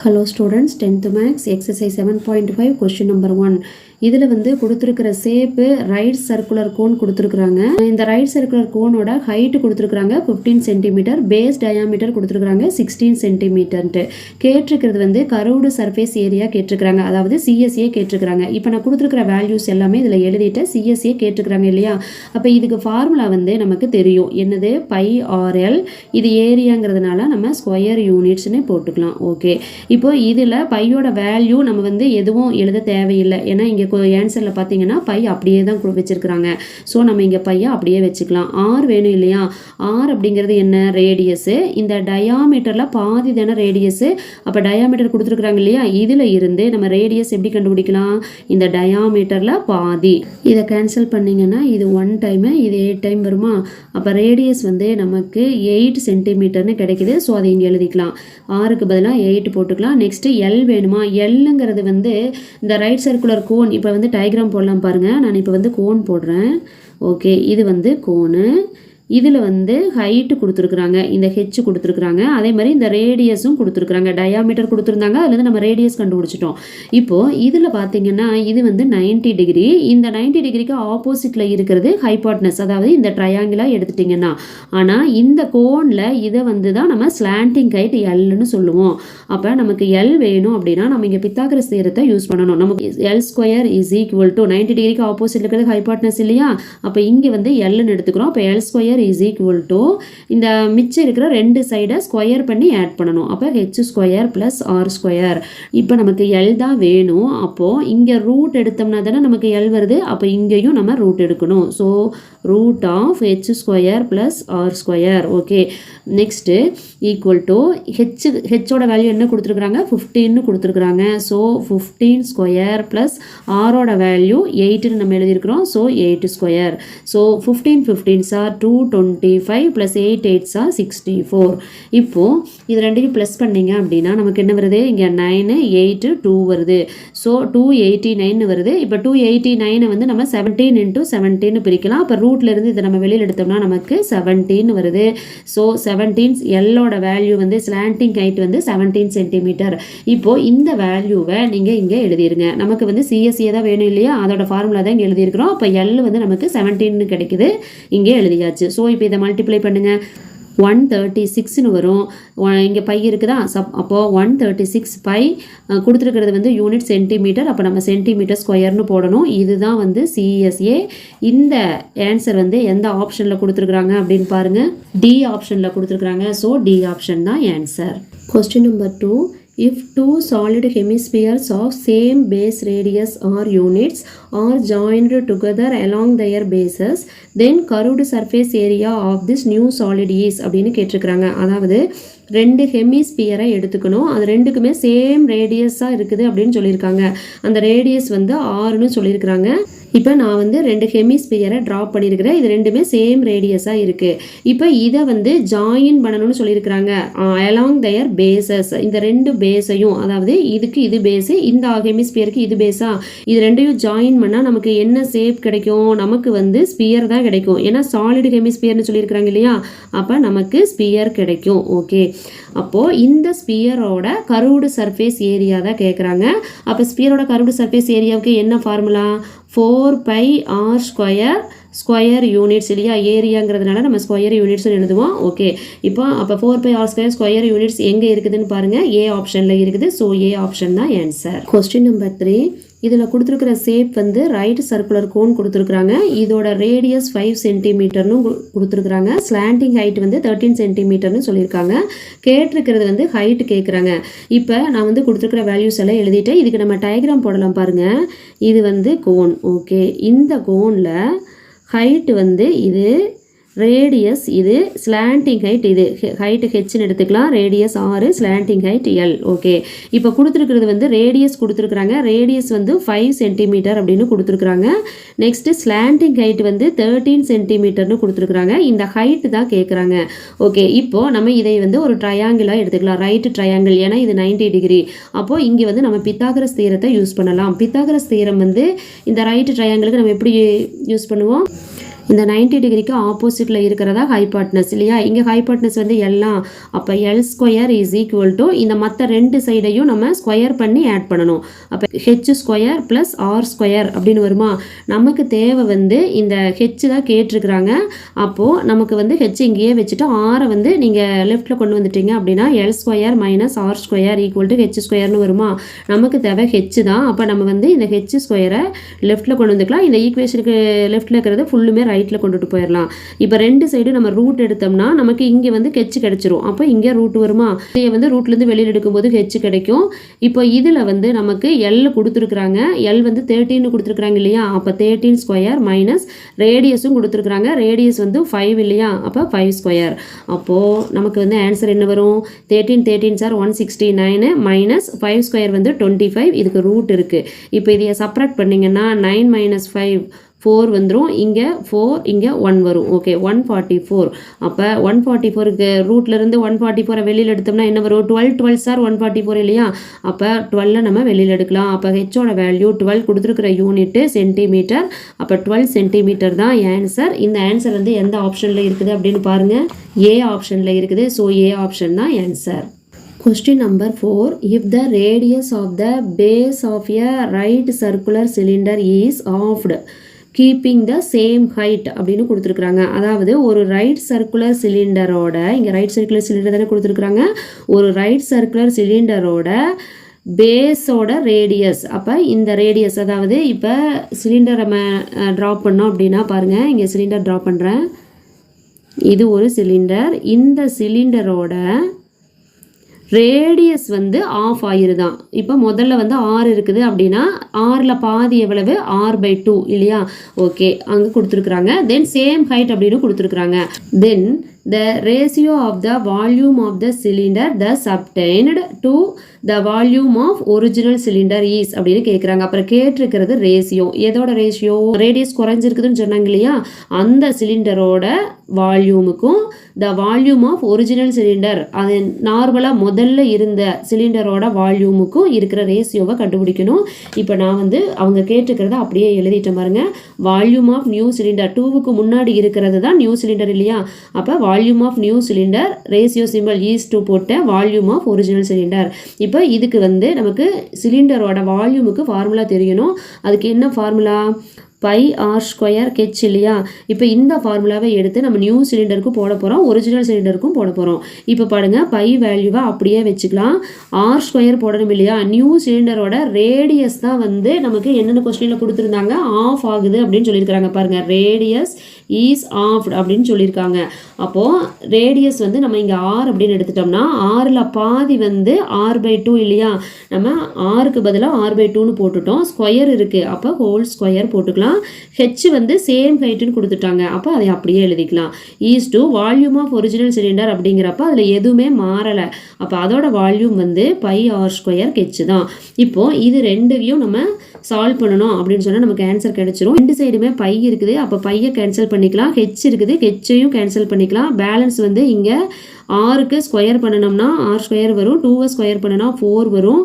Hello students, 10th Maths, exercise 7.5, question number 1. இதில் வந்து கொடுத்துருக்கிற ஷேப்பு ரைட் சர்க்குலர் கோன் கொடுத்துருக்குறாங்க. இந்த ரைட் சர்க்குலர் கோனோட ஹைட்டு கொடுத்துருக்குறாங்க 15 சென்டிமீட்டர், பேஸ் டயாமீட்டர் கொடுத்துருக்குறாங்க 16 சென்டிமீட்டர்ன்ட்டு. கேட்டிருக்கிறது வந்து கர்வ்டு சர்ஃபேஸ் ஏரியா கேட்டிருக்கிறாங்க, அதாவது சிஎஸ்ஏ கேட்டிருக்கிறாங்க. இப்போ நான் கொடுத்துருக்கிற வேல்யூஸ் எல்லாமே இதில் எழுதிட்டு சிஎஸ்ஏ கேட்டிருக்கிறாங்க இல்லையா? அப்போ இதுக்கு ஃபார்முலா வந்து நமக்கு தெரியும், என்னது பை ஆர்எல். இது ஏரியாங்கிறதுனால நம்ம ஸ்கொயர் யூனிட்ஸ்னு போட்டுக்கலாம். ஓகே, இப்போ இதில் பையோட வேல்யூ நம்ம வந்து எதுவும் எழுத தேவையில்லை, ஏன்னா இங்கே ஆன்சரில் பார்த்தீங்கன்னா பை அப்படியே தான் வச்சுருக்கிறாங்க. ஸோ நம்ம இங்கே பையை அப்படியே வச்சுக்கலாம். ஆர் வேணும் இல்லையா? ஆர் அப்படிங்கிறது என்ன? ரேடியஸு. இந்த டயாமீட்டரில் பாதி தானே ரேடியஸு. அப்போ டயாமீட்டர் கொடுத்துருக்குறாங்க இல்லையா? இதில் இருந்து நம்ம ரேடியஸ் எப்படி கண்டுபிடிக்கலாம்? இந்த டயாமீட்டரில் பாதி. இதை கேன்சல் பண்ணிங்கன்னா இது 1 டைமு, இது 8 டைம் வருமா? அப்போ ரேடியஸ் வந்து நமக்கு 8 சென்டிமீட்டர்னு கிடைக்குது. ஸோ அதை இங்கே எழுதிக்கலாம். ஆருக்கு பதிலாக 8 போட்டுக்கலாம். நெக்ஸ்ட்டு எல் வேணுமா? எல்லுங்கிறது வந்து இந்த ரைட் சர்க்குலர் கோன். இப்போ வந்து டயக்ராம் போடலாம் பாருங்கள். நான் இப்போ வந்து கோன் போடுறேன். ஓகே, இது வந்து கோனு. இதில் வந்து ஹைட்டு கொடுத்துருக்குறாங்க, இந்த ஹெச் கொடுத்துருக்குறாங்க. அதே மாதிரி இந்த ரேடியஸும் கொடுத்துருக்குறாங்க. டயாமீட்டர் கொடுத்துருந்தாங்க, அதுலேருந்து நம்ம ரேடியஸ் கண்டுபிடிச்சிட்டோம். இப்போது இதில் பார்த்தீங்கன்னா இது வந்து 90 டிகிரி. இந்த 90 டிகிரிக்கு ஆப்போசிட்டில் இருக்கிறது ஹைபாட்னஸ், அதாவது இந்த ட்ரையாங்கிளாக எடுத்துட்டிங்கன்னா. ஆனால் இந்த கோனில் இதை வந்து தான் நம்ம ஸ்லாண்டிங் ஹைட் எல்னு சொல்லுவோம். அப்போ நமக்கு எல் வேணும் அப்படின்னா நம்ம இங்கே பித்தாகரஸ் தியரத்தை யூஸ் பண்ணணும். நமக்கு L square is equal to 90 டிகிரிக்கு ஆப்போசிட் இருக்கிறது ஹைபாட்னஸ் இல்லையா? அப்போ இங்கே வந்து எல்னு எடுத்துக்கிறோம். அப்போ L square is equal to இந்த மிச்சம் இருக்கிற 2 சைடை ஸ்கொயர் பண்ணி ஆட் பண்ணணும். அப்போ H square plus R square. இப்போ நமக்கு எல் தான் வேணும். அப்போது இங்கே ரூட் எடுத்தோம்னா தானே நமக்கு எல் வருது. அப்போ இங்கேயும் நம்ம ரூட் எடுக்கணும். So root of H square plus R square. Okay, next equal to ஹெச்சோட வேல்யூ என்ன கொடுத்துருக்குறாங்க? 15 கொடுத்துருக்குறாங்க. ஸோ 15 ஸ்கொயர் ப்ளஸ் ஆரோட வேல்யூ 8ன்னு நம்ம எழுதியிருக்கிறோம். So 8 square. So 15 sir 225 plus 8 8 are 64. இப்போது இது ரெண்டையும் ப்ளஸ் பண்ணிங்க அப்படின்னா நமக்கு என்ன வருது? இங்கே 9 8 2 வருது. ஸோ 289 வருது. இப்போ 289 வந்து நம்ம 17 × 17 பிரிக்கலாம். அப்போ ரூட்லேருந்து இதை நம்ம வெளியில் எடுத்தோம்னா நமக்கு 17 வருது. ஸோ 17 எல்லோட வேல்யூ வந்து ஸ்லாண்டிங் ஹைட் வந்து 17 சென்டிமீட்டர். இப்போது இந்த வேல்யூவை நீங்கள் இங்கே எழுதிருங்க. நமக்கு வந்து சிஎஸ்ஏ தான் வேணும் இல்லையா? அதோட ஃபார்முலா தான் இங்கே எழுதியிருக்கிறோம். அப்போ எல் வந்து நமக்கு 17 கிடைக்குது, இங்கே எழுதியாச்சு. ஸோ இப்போ இதை மல்டிப்ளை பண்ணுங்கள். 136ன்னு வரும். இங்கே பை இருக்குதா? அப்போது 136 பை கொடுத்துருக்கிறது வந்து யூனிட் சென்டிமீட்டர். அப்போ நம்ம சென்டிமீட்டர் ஸ்கொயர்னு போடணும். இதுதான் வந்து சிஎஸ்ஏ. இந்த ஆன்சர் வந்து எந்த ஆப்ஷனில் கொடுத்துருக்குறாங்க அப்படின்னு பாருங்கள். டி ஆப்ஷனில் கொடுத்துருக்குறாங்க. ஸோ டி ஆப்ஷன் தான் answer. Question number 2. If two solid hemispheres of same base radius or units are joined together along their bases, then curved surface area of this new solid is அப்படின்னு கேட்டிருக்கிறாங்க. அதாவது 2 ஹெமிஸ்பியரை எடுத்துக்கணும். அது ரெண்டுக்குமே same ரேடியஸாக இருக்குது அப்படின்னு சொல்லியிருக்காங்க. அந்த ரேடியஸ் வந்து 6ன்னு சொல்லியிருக்கிறாங்க. இப்போ நான் வந்து 2 ஹெமிஸ்பியரை ட்ராப் பண்ணியிருக்கிறேன். இது ரெண்டுமே சேம் ரேடியஸாக இருக்குது. இப்போ இதை வந்து ஜாயின் பண்ணணும்னு சொல்லியிருக்கிறாங்க. Along their bases. இந்த 2 பேஸையும், அதாவது இதுக்கு இது பேஸு, இந்த ஹெமிஸ்பியருக்கு இது பேஸா, இது ரெண்டையும் ஜாயின் பண்ணால் நமக்கு என்ன ஷேப் கிடைக்கும்? நமக்கு வந்து ஸ்பியர் தான் கிடைக்கும். ஏன்னா சாலிட் ஹெமிஸ்பியர்னு சொல்லியிருக்கிறாங்க இல்லையா? அப்போ நமக்கு ஸ்பியர் கிடைக்கும். ஓகே, அப்போது இந்த ஸ்பியரோட கர்வ்டு சர்ஃபேஸ் ஏரியா தான் கேட்குறாங்க. அப்போ ஸ்பியரோட கர்வ்டு சர்ஃபேஸ் ஏரியாவுக்கு என்ன ஃபார்முலா? 4 r ஸ்கொயர் யூனிட்ஸ் இல்லையா? ஏரியாங்கிறதுனால நம்ம ஸ்கொயர் யூனிட்ஸ்னு எழுதுவோம். ஓகே, இப்போ அப்போ 4 ஸ்கொயர் யூனிட்ஸ் எங்கே இருக்குதுன்னு பாருங்கள். ஏ ஆப்ஷனில் இருக்குது. ஸோ ஏ ஆப்ஷன் தான் ஆன்சர். Question number 3. இதில் கொடுத்துருக்கிற ஷேப் வந்து ரைட் சர்க்குலர் கோன் கொடுத்துருக்குறாங்க. இதோட ரேடியஸ் 5 சென்டிமீட்டர்னு கொடுத்துருக்குறாங்க. ஸ்லாண்டிங் ஹைட் வந்து 13 சென்டிமீட்டர்னு சொல்லியிருக்காங்க. கேட்டிருக்கிறது வந்து ஹைட் கேட்குறாங்க. இப்போ நான் வந்து கொடுத்துருக்கிற வேல்யூஸ் எல்லாம் எழுதிட்டேன். இதுக்கு நம்ம டயக்ராம் போடலாம் பாருங்கள். இது வந்து கோன். ஓகே, இந்த கோனில் ஹைட்டு வந்து இது, ரேடியஸ் இது, ஸ்லாண்டிங் ஹைட் இது. ஹைட்டு ஹெச்னு எடுத்துக்கலாம். Radius 6, slanting height L. Okay, இப்போ கொடுத்துருக்கிறது வந்து ரேடியஸ் கொடுத்துருக்குறாங்க. ரேடியஸ் வந்து 5 சென்டிமீட்டர் அப்படின்னு கொடுத்துருக்குறாங்க. நெக்ஸ்ட்டு ஸ்லாண்டிங் ஹைட் வந்து 13 சென்டிமீட்டர்னு கொடுத்துருக்குறாங்க. இந்த ஹைட்டு தான் கேட்குறாங்க. ஓகே, இப்போது நம்ம இதை வந்து ஒரு ட்ரையாங்கிளாக எடுத்துக்கலாம். ரைட்டு ட்ரையாங்கிள், ஏன்னா இது 90 டிகிரி. அப்போது இங்கே வந்து நம்ம பித்தாகரஸ் தியரத்தை யூஸ் பண்ணலாம். பித்தாகரஸ் தியரம் வந்து இந்த ரைட்டு ட்ரையாங்கிளுக்கு நம்ம எப்படி யூஸ் பண்ணுவோம்? இந்த 90 டிகிரிக்கு ஆப்போசிட்டில் இருக்கிறதா ஹைபாட்னஸ் இல்லையா. இங்கே ஹைபாட்னஸ் வந்து எல்லாம், அப்போ L square is equal to இந்த மற்ற ரெண்டு சைடையும் நம்ம ஸ்கொயர் பண்ணி ஆட் பண்ணணும். அப்போ H square plus R square அப்படின்னு வருமா. நமக்கு தேவை வந்து இந்த ஹெச் தான் கேட்டிருக்கிறாங்க. அப்போது நமக்கு வந்து ஹெச் இங்கேயே வச்சுட்டு ஆரை வந்து நீங்கள் லெஃப்ட்டில் கொண்டு வந்துட்டீங்க அப்படின்னா L square minus R square equal to H ஸ்கொயர்னு வருமா. நமக்கு தேவை ஹெச் தான். அப்போ நம்ம வந்து இந்த ஹெச் ஸ்கொயரை லெஃப்ட்டில் கொண்டு வந்துக்கலாம். இந்த ஈக்குவேஷனுக்கு லெஃப்ட்டில் இருக்கிறது ஃபுல்லுமே ரைட்டில் கொண்டுட்டு போயிடலாம். இப்போ ரெண்டு சைடும் நம்ம ரூட் எடுத்தோம்னா நமக்கு இங்கே வந்து ஹெச் கிடைச்சிரும். அப்போ இங்கே ரூட் வருமா. இதை வந்து ரூட்லேருந்து வெளியில் எடுக்கும்போது ஹெச் கிடைக்கும். இப்போ இதில் வந்து நமக்கு எல் கொடுத்துருக்குறாங்க. எல் வந்து 13 கொடுத்துருக்குறாங்க இல்லையா. அப்போ 13 ஸ்கொயர் மைனஸ் ரேடியஸும் கொடுத்துருக்குறாங்க. ரேடியஸ் வந்து 5 இல்லையா. அப்போ 5 ஸ்கொயர். அப்போது நமக்கு வந்து ஆன்சர் என்ன வரும். 13 சார் 169 மைனஸ் 5 ஸ்கொயர் வந்து 25. இதுக்கு ரூட் இருக்குது. இப்போ இதை சப்ராக்ட் பண்ணிங்கன்னா 9 மைனஸ் 5 4 வந்துடும். இங்கே 4 இங்கே 1 வரும். ஓகே 144. அப்போ 144க்கு ரூட்லேருந்து 144 வெளியில் எடுத்தோம்னா என்ன வரும். 12 சார் 144 இல்லையா. அப்போ 12 நம்ம வெளியில் எடுக்கலாம். அப்போ ஹெச்சோட வேல்யூ 12 கொடுத்துருக்குற யூனிட்டு சென்டிமீட்டர். அப்போ 12 சென்டிமீட்டர் தான் ஆன்சர். இந்த ஆன்சர் வந்து எந்த ஆப்ஷனில் இருக்குது அப்படின்னு பாருங்கள். ஏ ஆப்ஷனில் இருக்குது. ஸோ ஏ ஆப்ஷன் தான் answer. Question number 4. If the radius of the base of a right circular cylinder is halved, keeping the same height அப்படின்னு கொடுத்துருக்குறாங்க. அதாவது ஒரு ரைட் சர்க்குலர் சிலிண்டரோட, இங்கே ரைட் சர்க்குலர் சிலிண்டர் தானே கொடுத்துருக்குறாங்க. ஒரு ரைட் சர்க்குலர் சிலிண்டரோட பேஸோட ரேடியஸ். அப்போ இந்த ரேடியஸ், அதாவது இப்போ சிலிண்டர் நம்ம ட்ராப் பண்ணோம் அப்படின்னா பாருங்கள், இங்கே சிலிண்டர் ட்ராப் பண்ணுறேன். இது ஒரு சிலிண்டர். இந்த சிலிண்டரோட ரேடியஸ் வந்து ஆஃப் ஆயிருதான். இப்போ முதல்ல வந்து 6 இருக்குது அப்படின்னா 6ல் பாதி எவ்வளவு, R/2 இல்லையா. ஓகே அங்கே கொடுத்துருக்குறாங்க. தென் சேம் ஹைட் அப்படின்னு கொடுத்துருக்குறாங்க. தென் the ratio of the volume of the cylinder thus obtained to the volume of original cylinder is அப்படின்னு கேட்குறாங்க. அப்புறம் கேட்டிருக்கிறது ரேஷியோ. எதோட ரேஷியோ, ரேடியஸ் குறைஞ்சிருக்குதுன்னு சொன்னாங்க இல்லையா. அந்த சிலிண்டரோட வால்யூமுக்கும் the volume of original cylinder, அது நார்மலாக முதல்ல இருந்த சிலிண்டரோட வால்யூமுக்கும் இருக்கிற ரேஷியோவை கண்டுபிடிக்கணும். இப்போ நான் வந்து அவங்க கேட்டிருக்கிறத அப்படியே எழுதிட்டேன் பாருங்க. வால்யூம் ஆஃப் நியூ சிலிண்டர் 2க்கு முன்னாடி இருக்கிறது தான் நியூ சிலிண்டர் இல்லையா. அப்போ volume of new cylinder ratio simple is to போட்ட வால்யூம் ஆஃப் ஒரிஜினல் சிலிண்டர். இப்போ இதுக்கு வந்து நமக்கு சிலிண்டரோட வால்யூமுக்கு ஃபார்முலா தெரியணும். அதுக்கு என்ன formula, pi R square H இல்லையா. இப்போ இந்த ஃபார்முலாவை எடுத்து நம்ம நியூ சிலிண்டருக்கும் போட போகிறோம், ஒரிஜினல் சிலிண்டருக்கும் போட போகிறோம். இப்போ பாருங்கள், பை வேல்யூவை அப்படியே வச்சுக்கலாம். ஆர் ஸ்கொயர் போடணும் இல்லையா. நியூ சிலிண்டரோட ரேடியஸ் தான் வந்து நமக்கு என்னென்ன கொஸ்டினில் கொடுத்துருந்தாங்க, ஆஃப் ஆகுது அப்படின்னு சொல்லியிருக்கிறாங்க. பாருங்கள், ரேடியஸ் ஈஸ் ஆஃப்ட் அப்படின்னு சொல்லியிருக்காங்க. அப்போது ரேடியஸ் வந்து நம்ம இங்கே ஆர் அப்படின்னு எடுத்துட்டோம்னா 6ல் பாதி வந்து R/2 இல்லையா. நம்ம ஆருக்கு பதிலாக R/2ன்னு போட்டுட்டோம். ஸ்கொயர் இருக்குது, அப்போ ஹோல் ஸ்கொயர் போட்டுக்கலாம். ஹெச் வந்து சேம் ஹைட்டுன்னு கொடுத்துட்டாங்க. அப்போ அதை அப்படியே எழுதிக்கலாம். Is to volume of original cylinder அப்படிங்கிறப்ப அதில் எதுவுமே மாறலை. அப்போ அதோட வால்யூம் வந்து பை ஆர் ஸ்கொயர் ஹெச் தான். இப்போது இது ரெண்டையும் நம்ம சால்வ் பண்ணணும் அப்படின்னு சொன்னால் நமக்கு ஆன்சர் கிடைச்சிரும். ரெண்டு சைடுமே பை இருக்குது. அப்போ பையை கேன்சல் பண்ணிக்கலாம். ஹெச் இருக்குது, ஹெச்சையும் கேன்சல் பண்ணிக்கலாம். பேலன்ஸ் வந்து இங்கே ஆருக்கு ஸ்கொயர் பண்ணணும்னா ஆர் ஸ்கொயர் வரும், 2வை ஸ்கொயர் பண்ணினா 4 வரும்.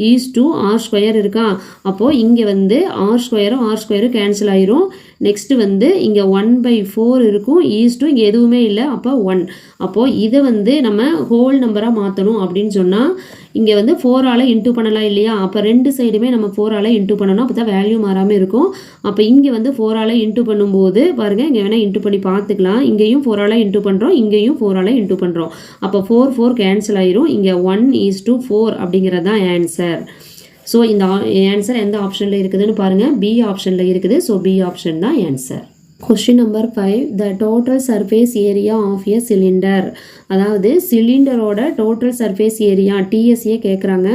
ஈஸ் டு ஆர் ஸ்கொயர் இருக்கா. அப்போது இங்கே வந்து ஆர் ஸ்கொயரும் கேன்சல் ஆயிரும். நெக்ஸ்ட்டு வந்து இங்கே 1/4 இருக்கும். ஈஸ் டு இங்கே எதுவுமே இல்லை, அப்போ 1. அப்போது இதை வந்து நம்ம ஹோல் நம்பராக மாற்றணும் அப்படின்னு சொன்னால் இங்கே வந்து 4ஆல் இன்ட்டு பண்ணலாம் இல்லையா. அப்போ ரெண்டு சைடுமே நம்ம 4ஆல் இன்ட்டு பண்ணணும். அப்போ தான் வேல்யூ மாறாமல் இருக்கும். அப்போ இங்கே வந்து 4ஆல் இன்ட்டு பண்ணும்போது பாருங்கள், இங்கே வேணால் இன்ட்டு பண்ணி பார்த்துக்கலாம். இங்கேயும் 4ஆல் இன்ட்டு பண்ணுறோம், இங்கேயும் 4ஆல் இன்ட்டு பண்ணுறோம். அப்போ 4 கேன்சல் ஆயிரும். இங்கே 1:4 அப்படிங்கிறது தான் ஆன்சர். ஸோ இந்த ஆன்சர் எந்த ஆப்ஷனில் இருக்குதுன்னு பாருங்கள், பி ஆப்ஷனில் இருக்குது. ஸோ பி ஆப்ஷன் தான் answer. Question number 5. The total surface area of a cylinder, அதாவது சிலிண்டரோட டோட்டல் சர்ஃபேஸ் ஏரியா டிஎஸ்ஏ கேட்குறாங்க.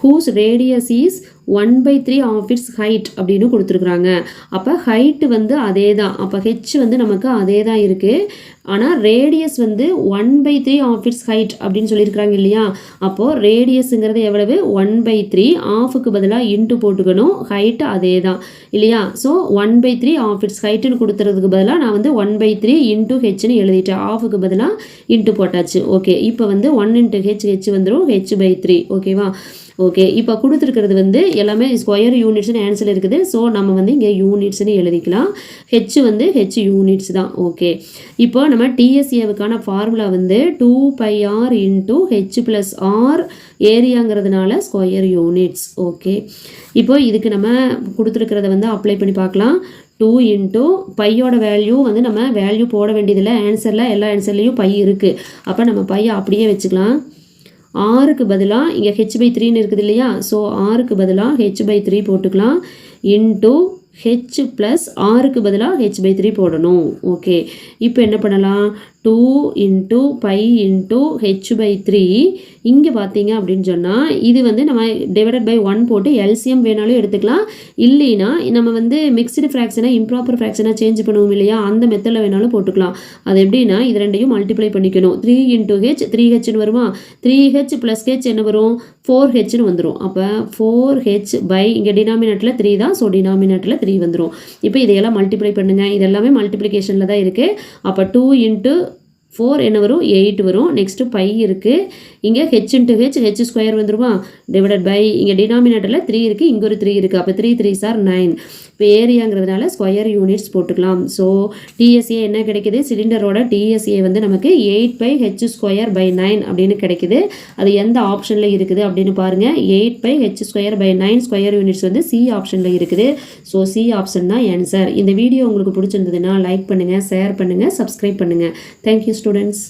Whose radius is 1/3 of its height அப்படின்னு கொடுத்துருக்குறாங்க. அப்போ ஹைட்டு வந்து அதே தான். அப்போ ஹெச் வந்து நமக்கு அதே தான் இருக்குது. ஆனால் ரேடியஸ் வந்து 1/3 ஆஃப் இட்ஸ் ஹைட் அப்படின்னு சொல்லியிருக்கிறாங்க இல்லையா. அப்போது ரேடியஸுங்கிறது எவ்வளவு, 1/3. ஆஃபுக்கு பதிலாக இன்ட்டு போட்டுக்கணும். ஹைட்டு அதே தான் இல்லையா. ஸோ 1/3 ஆஃப் இட்ஸ் ஹைட்டுன்னு கொடுத்துறதுக்கு பதிலாக நான் வந்து 1/3 இன்ட்டு ஹெச்னு எழுதிட்டேன். ஆஃபுக்கு பதிலாக இன்ட்டு போட்டாச்சு. ஓகே, இப்போ வந்து 1 × ஹெச் வந்துடும், h/3. ஓகேவா. ஓகே, இப்போ கொடுத்துருக்கிறது வந்து எல்லாமே ஸ்கொயர் யூனிட்ஸ்னு ஆன்சர் இருக்குது. ஸோ நம்ம வந்து இங்கே யூனிட்ஸ்னு எழுதிக்கலாம். ஹெச் வந்து ஹெச் யூனிட்ஸ் தான். ஓகே, இப்போ நம்ம டிஎஸ்ஏவுக்கான ஃபார்முலா வந்து 2πr into H plus R ஏரியாங்கிறதுனால ஸ்கொயர் யூனிட்ஸ். ஓகே, இப்போ இதுக்கு நம்ம கொடுத்துருக்கிறத வந்து அப்ளை பண்ணி பார்க்கலாம். 2 இன்ட்டு பையோட வேல்யூ வந்து நம்ம வேல்யூ போட வேண்டியதில்லை. ஆன்சரில் எல்லா ஆன்சர்லேயும் பை இருக்குது. அப்போ நம்ம பையை அப்படியே வச்சுக்கலாம். ஆறுக்கு பதிலாக இங்கே h/3ன்னு இருக்குது இல்லையா? ஸோ ஆறுக்கு பதிலாக h/3 போட்டுக்கலாம். இன்ட்டு ஹெச் ப்ளஸ் ஆறுக்கு பதிலாக h/3 போடணும். ஓகே, இப்போ என்ன பண்ணலாம்? 2 இன்ட்டு பை இன்ட்டு h/3. இங்கே பார்த்தீங்க அப்படின்னு சொன்னால் இது வந்து நம்ம டிவைடட் பை 1 போட்டு எல்சிஎம் வேணாலும் எடுத்துக்கலாம். இல்லைன்னா நம்ம வந்து மிக்ஸ்டு ஃப்ராக்ஷனை இம்ப்ராப்பர் ஃப்ராக்ஷனாக சேஞ்ச் பண்ணுவோம் இல்லையா? அந்த மெத்தடில் வேணாலும் போட்டுக்கலாம். அது எப்படின்னா இது ரெண்டையும் மல்டிப்ளை பண்ணிக்கணும். 3 இன்ட்டு ஹெச் 3hன்னு வருமா? 3h ப்ளஸ் ஹெச் என்ன வரும்? 4hன்னு வந்துடும். அப்போ 4h பை இங்கே டினாமினேட்டில் 3 தான். ஸோ டினாமினேட்டில் 3 வந்துடும். இப்போ இதையெல்லாம் மல்டிப்ளை பண்ணுங்கள். இது எல்லாமே மல்டிப்ளிகேஷனில் தான் இருக்குது. அப்போ 2 இன்ட்டு 4 என்ன வரும்? 8 வரும். நெக்ஸ்ட்டு பை இருக்குது. இங்கே ஹெச் இன்ட்டு ஹெச் ஸ்கொயர் வந்துருமா? டிவைடட் பை இங்கே டினாமினேட்டரில் 3 இருக்குது, இங்கே ஒரு 3 இருக்குது. அப்போ 3 3s are 9. இப்போ ஏரியாங்கிறதுனால ஸ்கொயர் யூனிட்ஸ் போட்டுக்கலாம். ஸோ டிஎஸ்ஏ என்ன கிடைக்குது? சிலிண்டரோட டிஎஸ்ஏ வந்து நமக்கு 8πh²/9 அப்படின்னு கிடைக்குது. அது எந்த ஆப்ஷனில் இருக்குது அப்படின்னு பாருங்கள். 8πh²/9 ஸ்கொயர் யூனிட்ஸ் வந்து சி ஆப்ஷனில் இருக்குது. ஸோ சி ஆப்ஷன் தான் ஆன்சர். இந்த வீடியோ உங்களுக்கு பிடிச்சிருந்ததுன்னா லைக் பண்ணுங்கள், ஷேர் பண்ணுங்கள், சப்ஸ்கிரைப் பண்ணுங்கள். Thank you students.